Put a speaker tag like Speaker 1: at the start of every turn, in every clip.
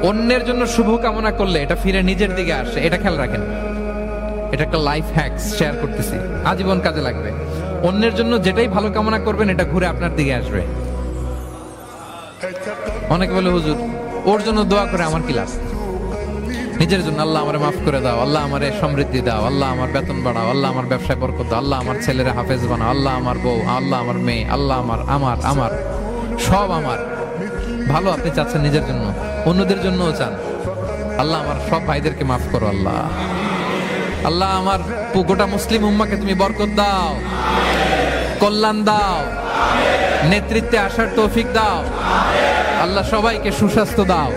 Speaker 1: অন্যের জন্য শুভ কামনা করলে এটা ফিরে নিজের দিকে আসে, এটা খেয়াল রাখেন। এটা একটা লাইফ হ্যাকস শেয়ার করতেছি, আজীবন কাজে লাগবে। অন্যের জন্য যেটাই ভালো কামনা করবেন এটা ঘুরে আপনার দিকে আসবে। অনেকে বলে হুজুর ওর জন্য দোয়া করে আমার কি লাভ? নিজের জন্য আল্লাহ আমারে মাফ করে দাও, আল্লাহ আমারে সমৃদ্ধি দাও, আল্লাহ আমার বেতন বাড়াও, আল্লাহ আমার ব্যবসায় বরকত দাও, আল্লাহ আমার ছেলেরা হাফেজ বানাও, আল্লাহ আমার বউ, আল্লাহ আমার মেয়ে, আল্লাহ আমার আমার আমার সব আমার ভালো আপনি চাচ্ছেন নিজের জন্য, অন্যদের জন্যও চান। আল্লাহ আমার সব ভাইদেরকে মাফ করো, আল্লাহ আল্লাহ আমার গোটা মুসলিম উম্মাকে তুমি বরকত দাও, কল্যাণ দাও, নেতৃত্বে আসার তৌফিক দাও, আল্লাহ সবাইকে সুস্বাস্থ্য দাও।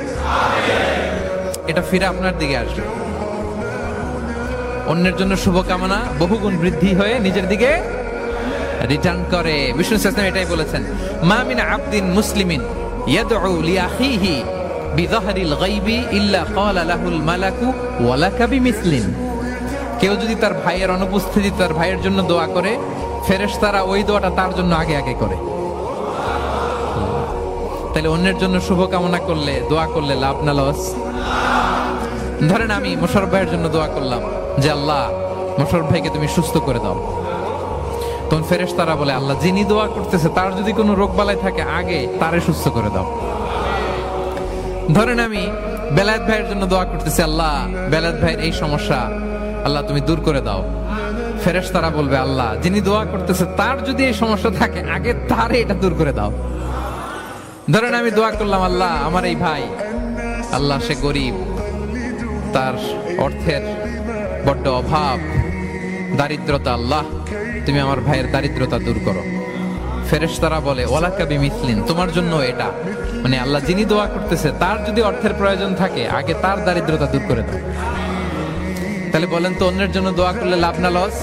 Speaker 1: এটা ফিরে আপনার দিকে আসবে। অন্যের জন্য শুভকামনা বহুগুণ বৃদ্ধি হয়ে নিজের দিকে রিটার্ন করে। বিষ্ণু সাল্লাল্লাহু এটাই বলেছেন, মা মিন আবদিন মুসলিমিন ইয়াদউ লিআখিহি বিযাহরিল গায়বি ইল্লা ক্বালা লাহুল মালাকু ওয়া লাকা বিমিসলিন। কেউ যদি তার ভাইয়ের অনুপস্থিতিতে তার ভাইয়ের জন্য দোয়া করে, ফেরেশতারা ওই দোয়াটা তার জন্য আগে আগে করে। তাহলে অন্যের জন্য শুভকামনা করলে, দোয়া করলে লাভ না লস? ধরেন আমি মোশাররফ ভাইয়ের জন্য দোয়া করলাম যে আল্লাহ মোশাররফ ভাইকে তুমি সুস্থ করে দাও, তখন ফেরেশতারা বলে আল্লাহ যিনি দোয়া করতেছে তার যদি কোনো রোগ বালাই থাকে আগে তারে সুস্থ করে দাও। ধরেন আমি বেলায়েত ভাইয়ের জন্য দোয়া করতেছি, আল্লাহ বেলায়েত ভাইয়ের এই সমস্যা আল্লাহ তুমি দূর করে দাও, ফেরেশতারা বলবে আল্লাহ যিনি দোয়া করতেছে তার যদি এই সমস্যা থাকে আগে তারে এটা দূর করে দাও। ধরেন আমি দোয়া করলাম আল্লাহ আমার এই ভাই, আল্লাহ সে গরিব, তার অর্থের বড্ড অভাব, দারিদ্রতা, আল্লাহ তুমি আমার ভাইয়ের দারিদ্রতা দূর করো। ফেরেশতারা বলে ওয়ালাকা বিমিসলিন, তোমার জন্য এটা, মানে আল্লাহ যিনি দোয়া করতেছে তার যদি অর্থের প্রয়োজন থাকে আগে তার দারিদ্রতা দূর করে দাও। তাহলে বলেন তো অন্যের জন্য দোয়া করলে লাভ না লস?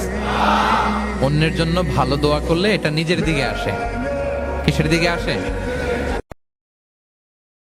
Speaker 1: অন্যের জন্য ভালো দোয়া করলে এটা নিজের দিকে আসে। কিসের দিকে আসে?